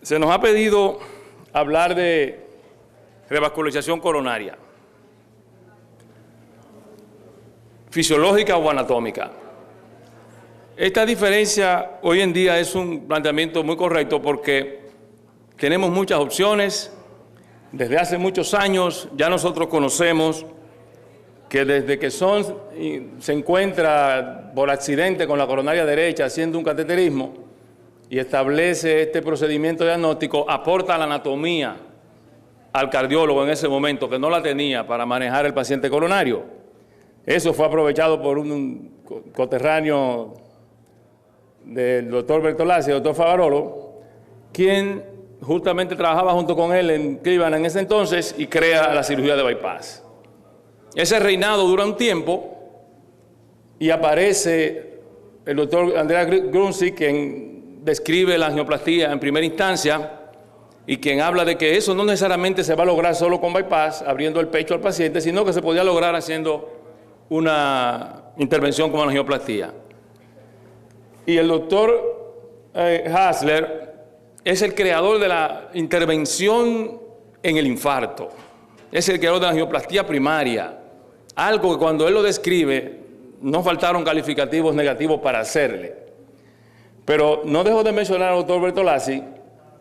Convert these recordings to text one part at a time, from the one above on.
Se nos ha pedido hablar de revascularización coronaria, fisiológica o anatómica. Esta diferencia hoy en día es un planteamiento muy correcto porque tenemos muchas opciones. Desde hace muchos años ya nosotros conocemos que desde que se encuentra por accidente con la coronaria derecha haciendo un cateterismo y establece este procedimiento diagnóstico, aporta la anatomía al cardiólogo en ese momento, que no la tenía para manejar el paciente coronario. Eso fue aprovechado por un coterráneo del doctor Bertolazzi, el doctor Favarolo, quien justamente trabajaba junto con él en Cleveland en ese entonces y crea la cirugía de bypass. Ese reinado dura un tiempo y aparece el doctor Andrea Grunzi, quien describe la angioplastía en primera instancia y quien habla de que eso no necesariamente se va a lograr solo con bypass, abriendo el pecho al paciente, sino que se podía lograr haciendo una intervención como la angioplastía. Y el doctor Hasler es el creador de la intervención en el infarto. Es el creador de la angioplastía primaria. Algo que cuando él lo describe, no faltaron calificativos negativos para hacerle. Pero no dejo de mencionar al doctor Bertolazzi,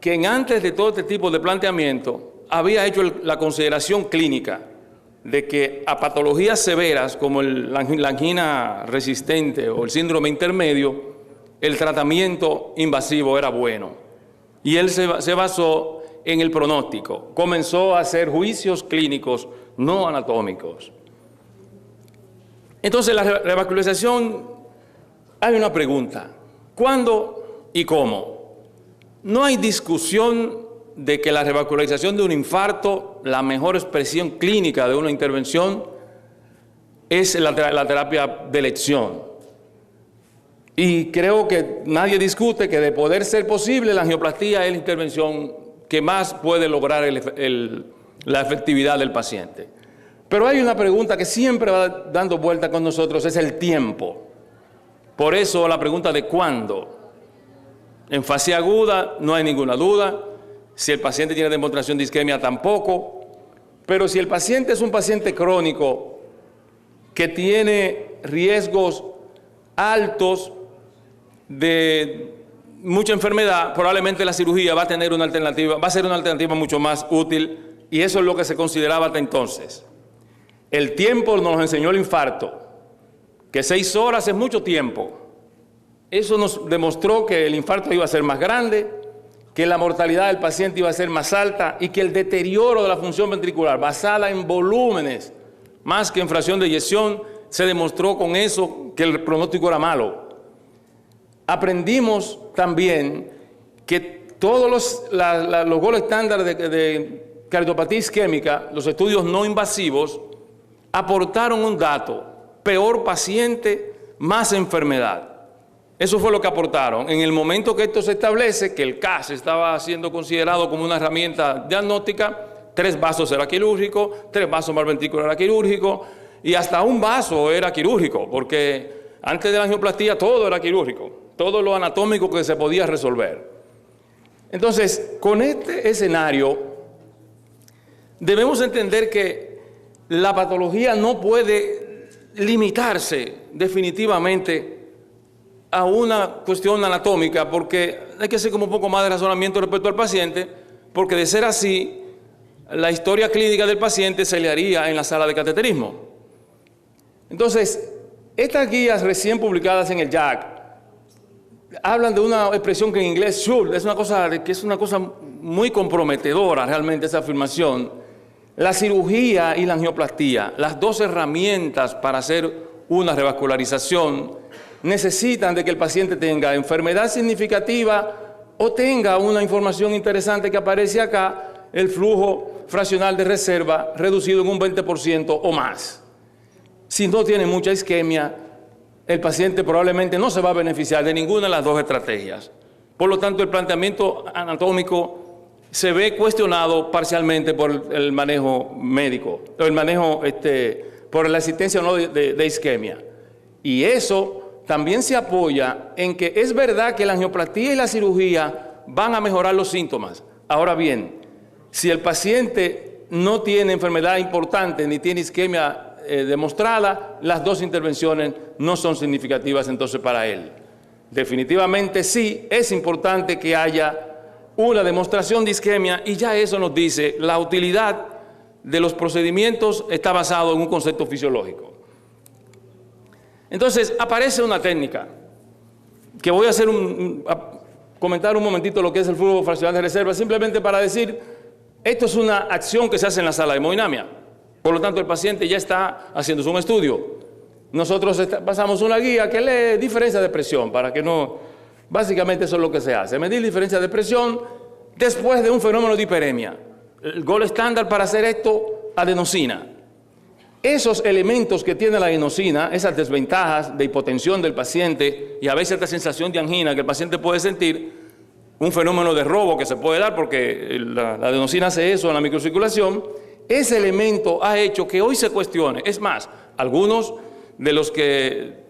quien antes de todo este tipo de planteamiento había hecho la consideración clínica de que a patologías severas como la angina resistente o el síndrome intermedio, el tratamiento invasivo era bueno. Y él se basó en el pronóstico. Comenzó a hacer juicios clínicos no anatómicos. Entonces, la revascularización, hay una pregunta: ¿cuándo y cómo? No hay discusión de que la revascularización de un infarto, la mejor expresión clínica de una intervención, es la terapia de elección. Y creo que nadie discute que, de poder ser posible, la angioplastía es la intervención que más puede lograr la efectividad del paciente. Pero hay una pregunta que siempre va dando vuelta con nosotros, es el tiempo. Por eso la pregunta de cuándo. En fase aguda no hay ninguna duda. Si el paciente tiene demostración de isquemia, tampoco. Pero si el paciente es un paciente crónico que tiene riesgos altos de mucha enfermedad, probablemente la cirugía va a tener una alternativa, va a ser una alternativa mucho más útil, y eso es lo que se consideraba hasta entonces. El tiempo nos enseñó el infarto, que 6 horas es mucho tiempo. Eso nos demostró que el infarto iba a ser más grande, que la mortalidad del paciente iba a ser más alta y que el deterioro de la función ventricular, basada en volúmenes más que en fracción de eyección, se demostró con eso que el pronóstico era malo. Aprendimos también que todos los gold estándar de cardiopatía isquémica, los estudios no invasivos, aportaron un dato: peor paciente, más enfermedad. Eso fue lo que aportaron. En el momento que esto se establece, que el CAS estaba siendo considerado como una herramienta diagnóstica, 3 vasos era quirúrgico, 3 vasos más ventricular era quirúrgico, y hasta un vaso era quirúrgico, porque antes de la angioplastía todo era quirúrgico, todo lo anatómico que se podía resolver. Entonces, con este escenario, debemos entender que la patología no puede limitarse definitivamente a una cuestión anatómica, porque hay que hacer como un poco más de razonamiento respecto al paciente, porque de ser así, la historia clínica del paciente se le haría en la sala de cateterismo. Entonces, estas guías recién publicadas en el JACC hablan de una expresión que en inglés should, es una cosa muy comprometedora realmente esa afirmación. La cirugía y la angioplastía, las dos herramientas para hacer una revascularización, necesitan de que el paciente tenga enfermedad significativa o tenga una información interesante que aparece acá, el flujo fraccional de reserva reducido en un 20% o más. Si no tiene mucha isquemia, el paciente probablemente no se va a beneficiar de ninguna de las dos estrategias. Por lo tanto, el planteamiento anatómico se ve cuestionado parcialmente por el manejo médico, por la existencia o no de isquemia. Y eso también se apoya en que es verdad que la angioplastía y la cirugía van a mejorar los síntomas. Ahora bien, si el paciente no tiene enfermedad importante ni tiene isquemia demostrada, las dos intervenciones no son significativas entonces para él. Definitivamente sí es importante que haya una demostración de isquemia y ya eso nos dice la utilidad de los procedimientos está basado en un concepto fisiológico. Entonces aparece una técnica que voy a hacer comentar un momentito lo que es el flujo fraccional de reserva, simplemente para decir, esto es una acción que se hace en la sala de hemodinamia. Por lo tanto, el paciente ya está haciéndose un estudio. Nosotros pasamos una guía que lee diferencia de presión, para que no... Básicamente eso es lo que se hace, medir diferencia de presión después de un fenómeno de hiperemia. El gol estándar para hacer esto, adenosina. Esos elementos que tiene la adenosina, esas desventajas de hipotensión del paciente y a veces esta sensación de angina que el paciente puede sentir, un fenómeno de robo que se puede dar porque la adenosina hace eso en la microcirculación, ese elemento ha hecho que hoy se cuestione. Es más, algunos de los que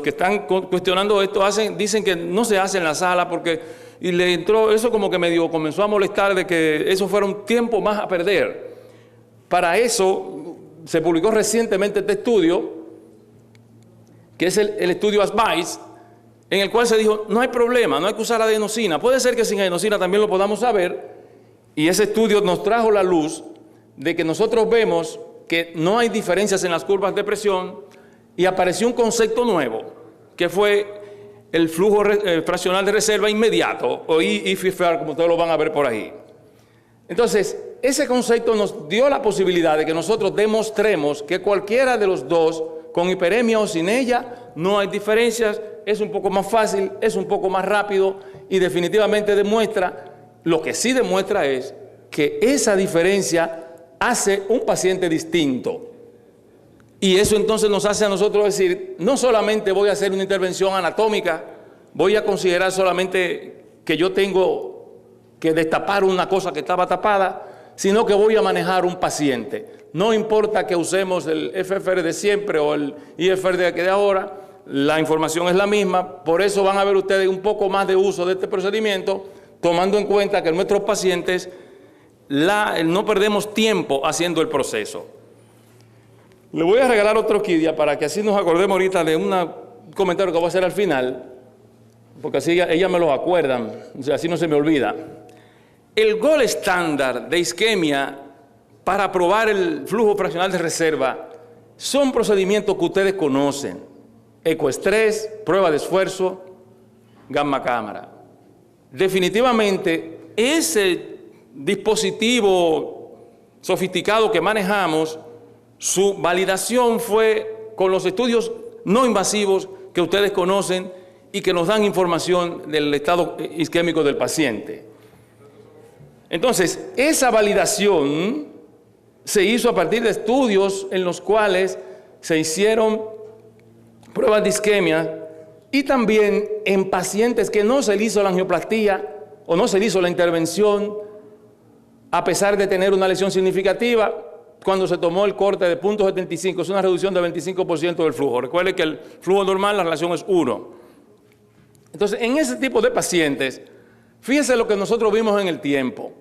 están cuestionando esto dicen que no se hace en la sala porque y le entró eso como que medio comenzó a molestar de que eso fuera un tiempo más a perder. Para eso se publicó recientemente este estudio, que es el estudio ASBICE, en el cual se dijo, no hay problema, no hay que usar adenosina. Puede ser que sin adenosina también lo podamos saber, y ese estudio nos trajo la luz de que nosotros vemos que no hay diferencias en las curvas de presión, y apareció un concepto nuevo, que fue el flujo fraccional de reserva inmediato, o IFR, como ustedes lo van a ver por ahí. Entonces, ese concepto nos dio la posibilidad de que nosotros demostremos que cualquiera de los dos, con hiperemia o sin ella, no hay diferencias, es un poco más fácil, es un poco más rápido y definitivamente demuestra, lo que sí demuestra es que esa diferencia hace un paciente distinto. Y eso entonces nos hace a nosotros decir, no solamente voy a hacer una intervención anatómica, voy a considerar solamente que yo tengo que destapar una cosa que estaba tapada, sino que voy a manejar un paciente. No importa que usemos el FFR de siempre o el IFR de ahora, la información es la misma, por eso van a ver ustedes un poco más de uso de este procedimiento, tomando en cuenta que nuestros pacientes no perdemos tiempo haciendo el proceso. Le voy a regalar otro Kidia para que así nos acordemos ahorita de un comentario que voy a hacer al final, porque así ellas me lo acuerdan, o sea, así no se me olvida. El gol estándar de isquemia para probar el flujo fraccional de reserva son procedimientos que ustedes conocen. Ecoestrés, prueba de esfuerzo, gamma cámara. Definitivamente, ese dispositivo sofisticado que manejamos, su validación fue con los estudios no invasivos que ustedes conocen y que nos dan información del estado isquémico del paciente. Entonces, esa validación se hizo a partir de estudios en los cuales se hicieron pruebas de isquemia y también en pacientes que no se le hizo la angioplastía o no se le hizo la intervención a pesar de tener una lesión significativa cuando se tomó el corte de 0.75, es una reducción de 25% del flujo. Recuerde que el flujo normal, la relación es 1. Entonces, en ese tipo de pacientes, fíjense lo que nosotros vimos en el tiempo.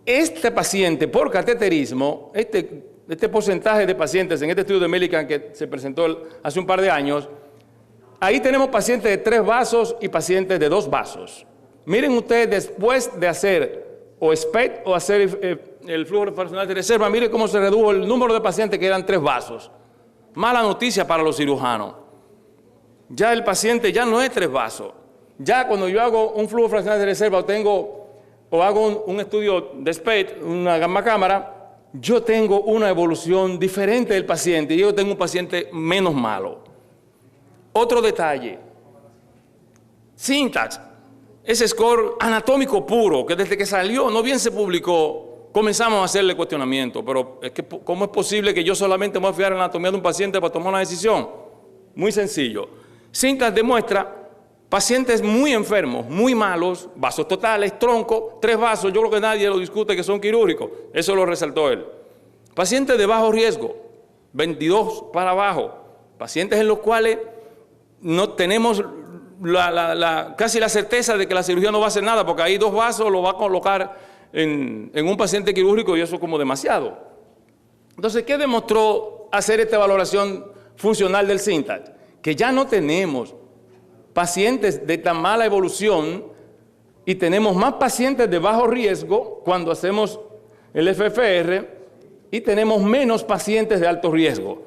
Este paciente, por cateterismo, este porcentaje de pacientes en este estudio de Millikan que se presentó hace un par de años, ahí tenemos pacientes de 3 vasos y pacientes de 2 vasos. Miren ustedes, después de hacer o SPECT o hacer el flujo fraccional de reserva, miren cómo se redujo el número de pacientes que eran 3 vasos. Mala noticia para los cirujanos. Ya el paciente ya no es 3 vasos. Ya cuando yo hago un flujo fraccional de reserva o hago un estudio de SPECT, una gamma cámara, yo tengo una evolución diferente del paciente y yo tengo un paciente menos malo. Otro detalle, Syntax, ese score anatómico puro, que desde que salió, no bien se publicó, comenzamos a hacerle cuestionamiento, pero es que ¿cómo es posible que yo solamente me voy a fijar en la anatomía de un paciente para tomar una decisión? Muy sencillo. Syntax demuestra pacientes muy enfermos, muy malos, vasos totales, tronco, 3 vasos, yo creo que nadie lo discute que son quirúrgicos, eso lo resaltó él. Pacientes de bajo riesgo, 22 para abajo, pacientes en los cuales no tenemos casi la certeza de que la cirugía no va a hacer nada, porque ahí 2 vasos lo va a colocar en un paciente quirúrgico y eso es como demasiado. Entonces, ¿qué demostró hacer esta valoración funcional del SYNTAX? Que ya no tenemos pacientes de tan mala evolución y tenemos más pacientes de bajo riesgo cuando hacemos el FFR y tenemos menos pacientes de alto riesgo.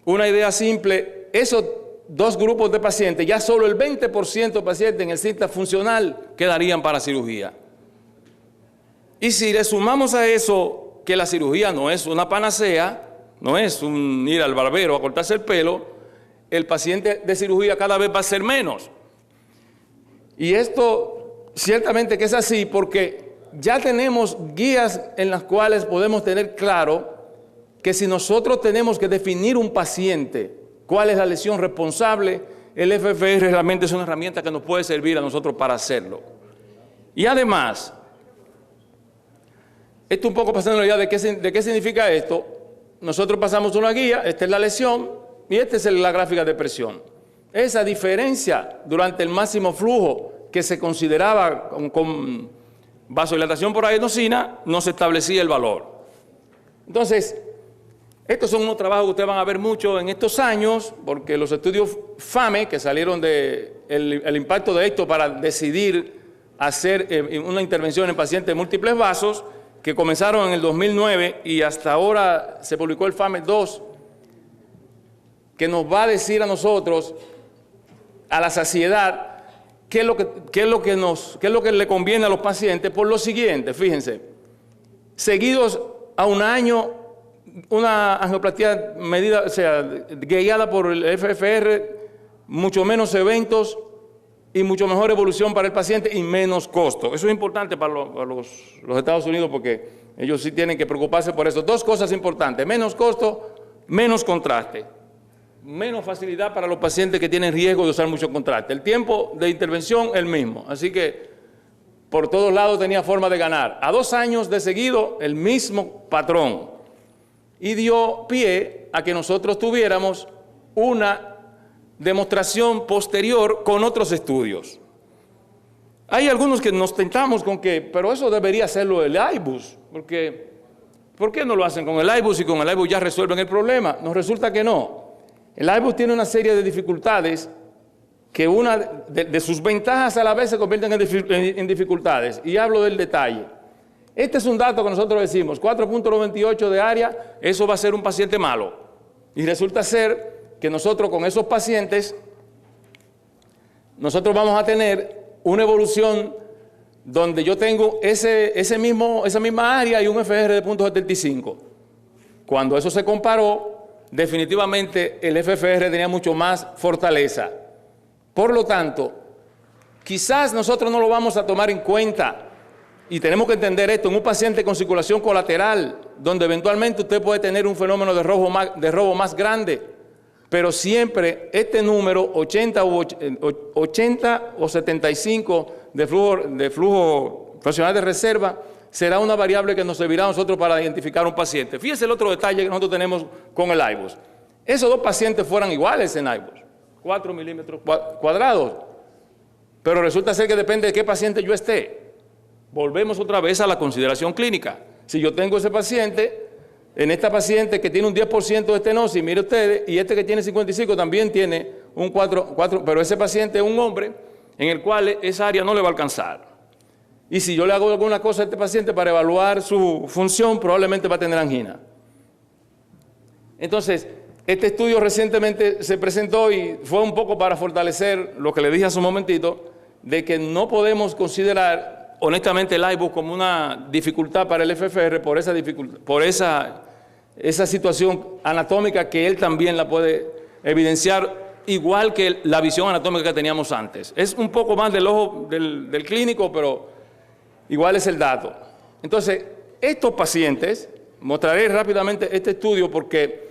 Una idea simple, esos 2 grupos de pacientes, ya solo el 20% de pacientes en el SYNTAX funcional quedarían para cirugía. Y si le sumamos a eso que la cirugía no es una panacea, no es un ir al barbero a cortarse el pelo, el paciente de cirugía cada vez va a ser menos. Y esto ciertamente que es así porque ya tenemos guías en las cuales podemos tener claro que si nosotros tenemos que definir un paciente, cuál es la lesión responsable, el FFR realmente es una herramienta que nos puede servir a nosotros para hacerlo. Y además, esto un poco pasando la idea de qué significa esto, nosotros pasamos una guía, esta es la lesión y esta es la gráfica de presión. Esa diferencia durante el máximo flujo que se consideraba con vasodilatación por adenosina, no se establecía el valor. Entonces, estos son unos trabajos que ustedes van a ver mucho en estos años, porque los estudios FAME, que salieron del impacto de esto para decidir hacer una intervención en pacientes de múltiples vasos, que comenzaron en el 2009 y hasta ahora se publicó el FAME 2, que nos va a decir a nosotros, a la saciedad, qué es lo que le conviene a los pacientes por lo siguiente. Fíjense, seguidos a un año, una angioplastía medida, o sea, guiada por el FFR, mucho menos eventos y mucho mejor evolución para el paciente y menos costo. Eso es importante para los Estados Unidos porque ellos sí tienen que preocuparse por eso. 2 cosas importantes: menos costo, menos contraste, menos facilidad para los pacientes que tienen riesgo de usar mucho contraste. El tiempo de intervención el mismo, así que por todos lados tenía forma de ganar. A 2 años de seguido el mismo patrón y dio pie a que nosotros tuviéramos una demostración posterior con otros estudios. Hay algunos que nos tentamos con que, pero eso debería hacerlo el IBUS, porque ¿por qué no lo hacen con el IBUS y con el IBUS ya resuelven el problema? Nos resulta que no. El IBUS tiene una serie de dificultades que una de sus ventajas a la vez se convierten en dificultades, y hablo del detalle. Este es un dato que nosotros decimos, 4.98 de área, eso va a ser un paciente malo. Y resulta ser que nosotros con esos pacientes, nosotros vamos a tener una evolución donde yo tengo esa misma área y un FR de 0.75. Cuando eso se comparó, definitivamente el FFR tenía mucho más fortaleza. Por lo tanto, quizás nosotros no lo vamos a tomar en cuenta y tenemos que entender esto en un paciente con circulación colateral, donde eventualmente usted puede tener un fenómeno de robo más grande. Pero siempre este número, 80 o 75 de flujo fraccional de reserva, será una variable que nos servirá a nosotros para identificar un paciente. Fíjense el otro detalle que nosotros tenemos con el IBUS. Esos 2 pacientes fueran iguales en IBUS, 4 milímetros cuadrados. Pero resulta ser que depende de qué paciente yo esté. Volvemos otra vez a la consideración clínica. Si yo tengo ese paciente, en esta paciente que tiene un 10% de estenosis, mire ustedes, y este que tiene 55 también tiene un 4, pero ese paciente es un hombre en el cual esa área no le va a alcanzar. Y si yo le hago alguna cosa a este paciente para evaluar su función, probablemente va a tener angina. Entonces, este estudio recientemente se presentó y fue un poco para fortalecer lo que le dije hace un momentito, de que no podemos considerar honestamente el IBUS como una dificultad para el FFR por esa situación anatómica que él también la puede evidenciar, igual que la visión anatómica que teníamos antes. Es un poco más del ojo del clínico, pero igual es el dato. Entonces, estos pacientes, mostraré rápidamente este estudio porque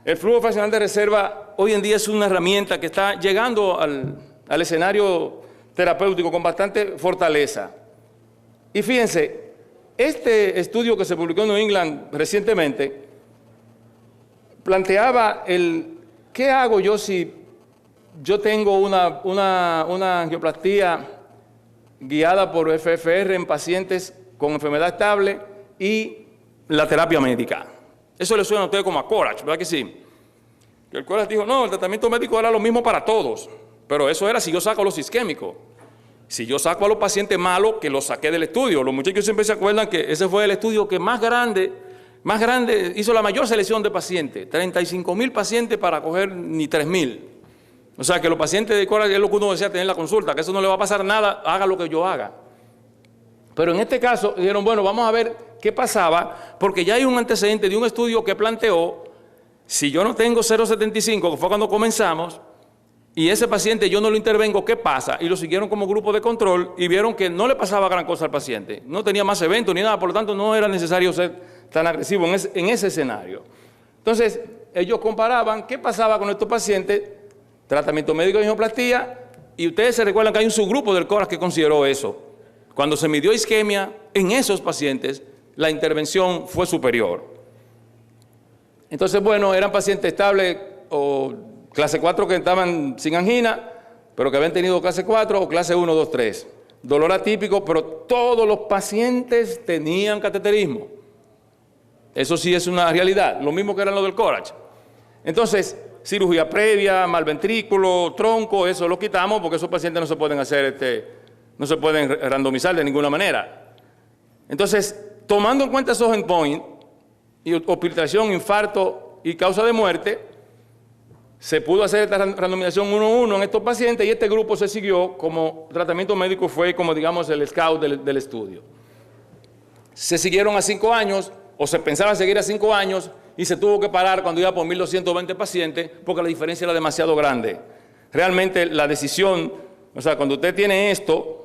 el flujo fraccional de reserva hoy en día es una herramienta que está llegando al escenario terapéutico con bastante fortaleza. Y fíjense, este estudio que se publicó en New England recientemente planteaba ¿qué hago yo si yo tengo una angioplastía guiada por FFR en pacientes con enfermedad estable y la terapia médica. Eso le suena a ustedes como a Corach, ¿verdad que sí? Y el Corach dijo, no, el tratamiento médico era lo mismo para todos, pero eso era si yo saco los isquémicos. Si yo saco a los pacientes malos, que los saqué del estudio. Los muchachos siempre se acuerdan que ese fue el estudio que más grande, hizo la mayor selección de pacientes. 35.000 pacientes para coger ni 3.000. O sea, que los pacientes de Corach es lo que uno desea tener en la consulta, que eso no le va a pasar nada, haga lo que yo haga. Pero en este caso dijeron, bueno, vamos a ver qué pasaba, porque ya hay un antecedente de un estudio que planteó, si yo no tengo 0,75, que fue cuando comenzamos, y ese paciente yo no lo intervengo, ¿qué pasa? Y lo siguieron como grupo de control y vieron que no le pasaba gran cosa al paciente. No tenía más eventos ni nada, por lo tanto no era necesario ser tan agresivo en ese escenario. Entonces, ellos comparaban qué pasaba con estos pacientes, tratamiento médico de angioplastía, y ustedes se recuerdan que hay un subgrupo del Corach que consideró eso. Cuando se midió isquemia en esos pacientes, la intervención fue superior. Entonces, bueno, eran pacientes estables o clase 4 que estaban sin angina, pero que habían tenido clase 4 o clase 1, 2, 3. Dolor atípico, pero todos los pacientes tenían cateterismo. Eso sí es una realidad, lo mismo que eran los del Corach. Entonces, cirugía previa, mal ventrículo, tronco, eso lo quitamos porque esos pacientes no se pueden no se pueden randomizar de ninguna manera. Entonces, tomando en cuenta esos endpoints, y hospitalización, infarto y causa de muerte, se pudo hacer esta randomización 1-1 en estos pacientes y este grupo se siguió como tratamiento médico, fue como digamos el scout del estudio. Se siguieron a 5 años, o se pensaba seguir a 5 años, y se tuvo que parar cuando iba por 1.220 pacientes porque la diferencia era demasiado grande. Realmente la decisión, o sea, cuando usted tiene esto,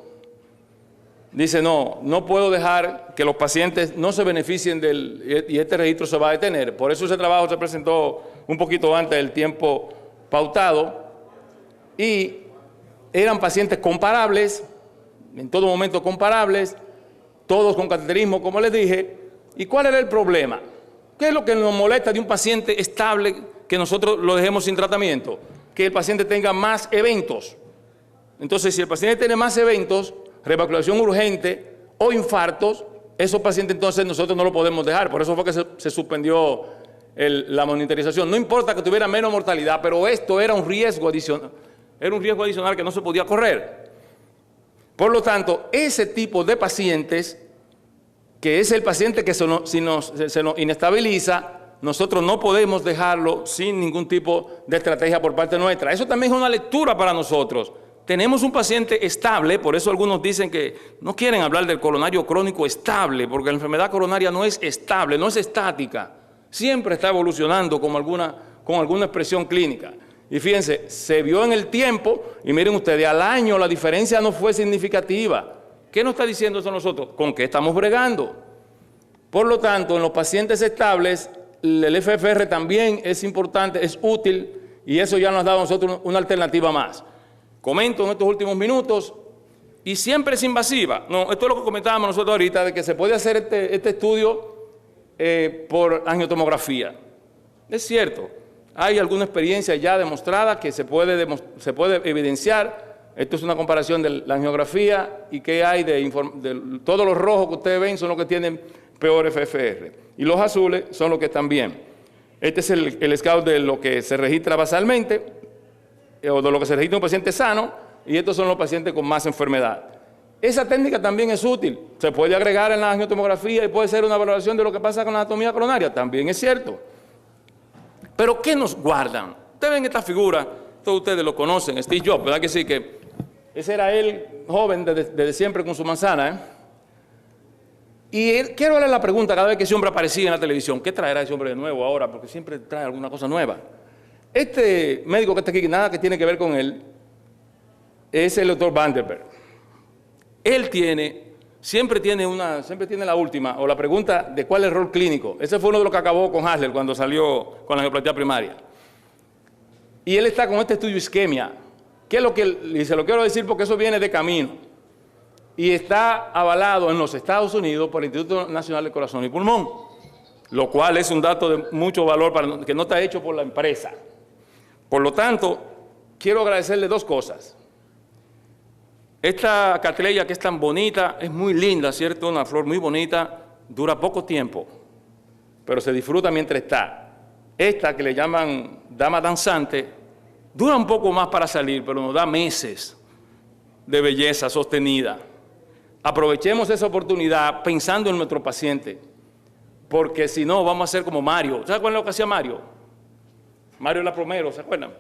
dice, no puedo dejar que los pacientes no se beneficien y este registro se va a detener. Por eso ese trabajo se presentó un poquito antes del tiempo pautado y eran pacientes comparables, en todo momento comparables, todos con cateterismo, como les dije. ¿Y cuál era el problema? ¿Qué es lo que nos molesta de un paciente estable que nosotros lo dejemos sin tratamiento? Que el paciente tenga más eventos. Entonces, si el paciente tiene más eventos, reevacuación urgente o infartos, esos pacientes entonces nosotros no lo podemos dejar. Por eso fue que se suspendió la monitorización. No importa que tuviera menos mortalidad, pero esto era un riesgo adicional. Era un riesgo adicional que no se podía correr. Por lo tanto, ese tipo de pacientes, que es el paciente que se nos inestabiliza, nosotros no podemos dejarlo sin ningún tipo de estrategia por parte nuestra. Eso también es una lectura para nosotros. Tenemos un paciente estable, por eso algunos dicen que no quieren hablar del coronario crónico estable, porque la enfermedad coronaria no es estable, no es estática, siempre está evolucionando con alguna expresión clínica. Y fíjense, se vio en el tiempo, y miren ustedes, al año la diferencia no fue significativa. ¿Qué nos está diciendo eso a nosotros? ¿Con qué estamos bregando? Por lo tanto, en los pacientes estables, el FFR también es importante, es útil, y eso ya nos ha dado a nosotros una alternativa más. Comento en estos últimos minutos, y siempre es invasiva. No, esto es lo que comentábamos nosotros ahorita, de que se puede hacer este estudio por angiotomografía. Es cierto, hay alguna experiencia ya demostrada que se puede evidenciar. Esto es una comparación de la angiografía y qué hay de todos los rojos que ustedes ven son los que tienen peor FFR, y los azules son los que están bien. Este es el scout de lo que se registra basalmente, o de lo que se registra en un paciente sano, y estos son los pacientes con más enfermedad. Esa técnica también es útil, se puede agregar en la angiotomografía y puede ser una valoración de lo que pasa con la anatomía coronaria, también es cierto. Pero ¿qué nos guardan? Ustedes ven esta figura, todos ustedes lo conocen, Steve Jobs, ¿verdad que sí? Que ese era él, joven, desde siempre con su manzana, Y quiero darle la pregunta cada vez que ese hombre aparecía en la televisión, ¿qué traerá ese hombre de nuevo ahora? Porque siempre trae alguna cosa nueva. Este médico que está aquí, nada que tiene que ver con él, es el doctor Vanderberg. Él siempre tiene la última, o la pregunta de cuál es el rol clínico. Ese fue uno de los que acabó con Hasler cuando salió con la angioplastía primaria. Y él está con este estudio isquemia. ¿Qué es lo que y se lo quiero decir porque eso viene de camino? Y está avalado en los Estados Unidos por el Instituto Nacional de Corazón y Pulmón, lo cual es un dato de mucho valor que no está hecho por la empresa. Por lo tanto, quiero agradecerle dos cosas. Esta cattleya que es tan bonita, es muy linda, ¿cierto? Una flor muy bonita, dura poco tiempo, pero se disfruta mientras está. Esta que le llaman dama danzante, dura un poco más para salir, pero nos da meses de belleza sostenida. Aprovechemos esa oportunidad pensando en nuestro paciente, porque si no vamos a ser como Mario. ¿Se acuerdan lo que hacía Mario? Mario la Plomero, ¿se acuerdan?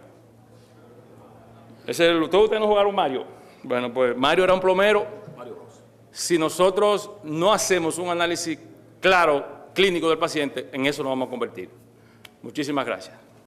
¿Todos ustedes no jugaron Mario? Bueno, pues Mario era un plomero. Si nosotros no hacemos un análisis claro, clínico del paciente, en eso nos vamos a convertir. Muchísimas gracias.